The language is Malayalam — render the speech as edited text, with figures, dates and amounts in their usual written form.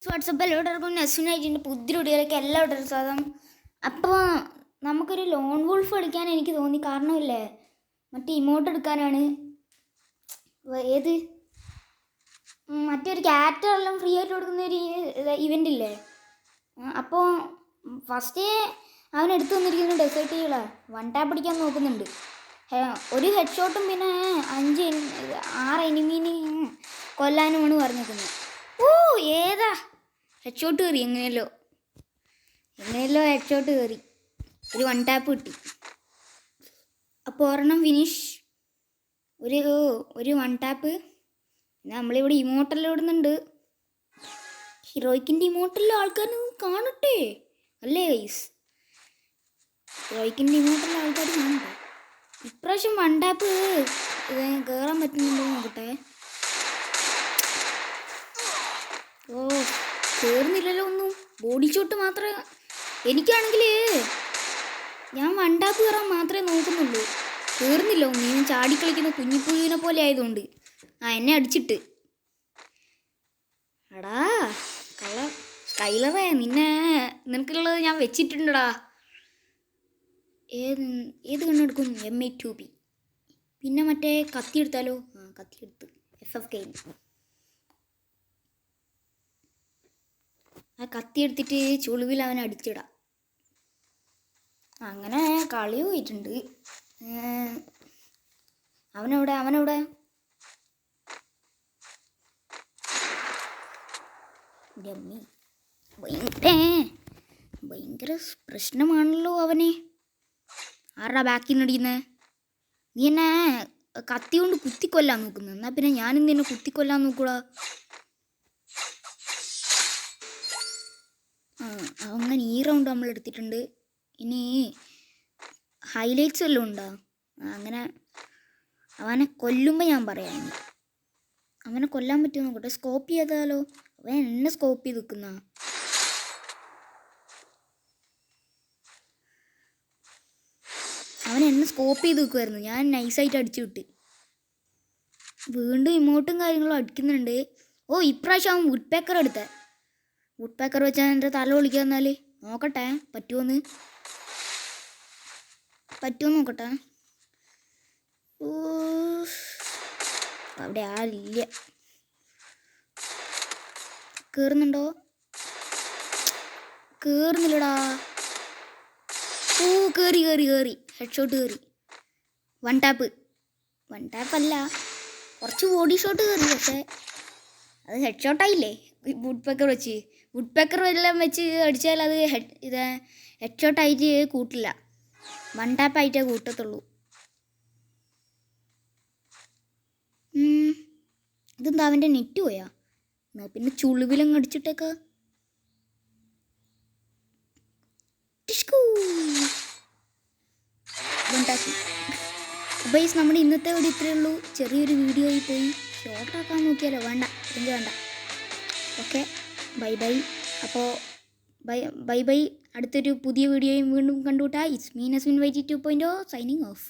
വാട്സപ്പ് എല്ലാവർക്കും നെസ്വിനായിട്ടുണ്ട് പുതിയ വീഡിയോയിലേക്ക് എല്ലാവരും സ്വാഗതം. അപ്പോൾ നമുക്കൊരു ലോൺ വോൾഫ് കളിക്കാൻ എനിക്ക് തോന്നി. കാരണമില്ലേ, മറ്റേ ഇമോട്ട് എടുക്കാനാണ്. ഏത് മറ്റൊരു ക്യാറ്ററെല്ലാം ഫ്രീ ആയിട്ട് കൊടുക്കുന്ന ഒരു ഇവൻ്റ് ഇല്ലേ. അപ്പോൾ ഫസ്റ്റ് അവൻ എടുത്തു വന്നിരിക്കുന്ന ഡെസേർട്ട് ചെയ്യുക 1 ടാപ്പ് അടിക്കാൻ നോക്കുന്നുണ്ട്. ഒരു ഹെഡ് ഷോട്ടും പിന്നെ 6 എനിമീനെ കൊല്ലാനുമാണ് പറഞ്ഞിരിക്കുന്നത്. ഓ ഏതാ ഹെഡ് ഷോട്ട് കയറി, എങ്ങനെയല്ലോ ഹെഡ് ഷോട്ട് കയറി, ഒരു 1 ടാപ്പ് കിട്ടി. അപ്പോൾ ഒരെണ്ണം ഫിനിഷ്, ഒരു 1 ടാപ്പ്. നമ്മളിവിടെ ഇമോട്ടെല്ലാം ഇടുന്നുണ്ട്. ഹീറോയ്ക്കിൻ്റെ ഇമോട്ടെല്ലാം ആൾക്കാർ കാണട്ടെ അല്ലേ ഗൈസ്, ഹീറോയ്ക്കിൻ്റെ ഇമോട്ടെല്ലാം ആൾക്കാർ കാണട്ടെ. ഇപ്രാവശ്യം 1 ടാപ്പ് കയറാൻ പറ്റുന്നുണ്ടോ നോക്കട്ടെ. ഓ കയറുന്നില്ലല്ലോ ഒന്നും, ബോഡി ഷോട്ട് മാത്രമേ. എനിക്കാണെങ്കിൽ ഞാൻ 1 ടാപ്പ് കയറാൻ മാത്രമേ നോക്കുന്നുള്ളൂ, കയറുന്നില്ല ഒന്നും. ഞാൻ ചാടിക്കളിക്കുന്ന കുഞ്ഞിപ്പുഴുവിനെ പോലെ ആയതുകൊണ്ട്. എന്നെ അടിച്ചിട്ട് എടാ കള്ള സ്കൈലറേ, നിനക്കുള്ളത് ഞാൻ വെച്ചിട്ടുണ്ടടാ. ഏത് കണ്ണെടുക്കും? M8 പിന്നെ മറ്റേ കത്തി എടുത്താലോ? കത്തി എടുത്ത് FFK. ആ കത്തി എടുത്തിട്ട് ചുളിവിൽ അവനെ അടിച്ചിടാം. അങ്ങനെ കളി പോയിട്ടുണ്ട്. അവനവിടെ ഭയങ്കര പ്രശ്നമാണല്ലോ അവനെ. ആരുടെ ബാക്കിൽ നിന്ന് അടിക്കുന്നത്? നീ എന്നെ കത്തി കൊണ്ട് കുത്തിക്കൊല്ലാൻ നോക്കുന്നു. എന്നാൽ പിന്നെ ഞാനും നിന്നെ കുത്തിക്കൊല്ലാൻ നോക്കൂടാ. അങ്ങനെ ഈ റൗണ്ട് നമ്മൾ എടുത്തിട്ടുണ്ട്. ഇനി ഹൈലൈറ്റ്സ് വല്ലതും ഉണ്ടോ? അങ്ങനെ അവനെ കൊല്ലുമ്പോൾ ഞാൻ പറയാം. അവനെ കൊല്ലാൻ പറ്റുമോ നോക്കട്ടെ. സ്കോപ്പ് ചെയ്താലോ? അവൻ എന്നെ സ്കോപ്പ് ചെയ്ത് നിൽക്കുന്ന. അവൻ എന്നെ സ്കോപ്പ് ചെയ്ത് നിൽക്കുമായിരുന്നു, ഞാൻ നൈസായിട്ട് അടിച്ചു വിട്ട്. വീണ്ടും ഇമോട്ടും കാര്യങ്ങളും അടിക്കുന്നുണ്ട്. ഓ ഇപ്രാവശ്യം അവൻ വുഡ് പേക്കർ എടുത്തേ. വുഡ് പേക്കർ വെച്ചാൽ എൻ്റെ തല വിളിക്കുക. എന്നാൽ നോക്കട്ടെ പറ്റുമോ നോക്കട്ടെ. ഓ അവിടെ ആരില്ല. കയറുന്നുണ്ടോ? കയറുന്നില്ലടാ. ഓ കയറി ഹെഡ് ഷോട്ട് കയറി. 1 ടാപ്പ് അല്ല, കുറച്ച് ബോഡി ഷോട്ട് കയറി. പക്ഷേ അത് ഹെഡ് ഷോട്ടായില്ലേ. വുഡ് പേക്കർ എല്ലാം വെച്ച് അടിച്ചാൽ അത് ഹെഡ് ഷോട്ടായിട്ട് കൂട്ടില്ല, 1 ടാപ്പായിട്ടേ കൂട്ടത്തുള്ളൂ. ഇതെന്താ അവൻ്റെ നെറ്റ് പോയാ? എന്നാൽ പിന്നെ ചുളിവിലങ്ങ് അടിച്ചിട്ടേക്കാ. അപ്പോൾ നമ്മുടെ ഇന്നത്തെ വീഡിയോ ഇത്രയേ ഉള്ളൂ. ചെറിയൊരു വീഡിയോയിൽ പോയി ഷോർട്ടാക്കാൻ നോക്കിയാലോ? വേണ്ട. Okay bye. അപ്പോൾ ബൈ. അടുത്തൊരു പുതിയ വീഡിയോയും വീണ്ടും കണ്ടുകൂട്ടാ. It's me Neswin YT 2.0 signing of.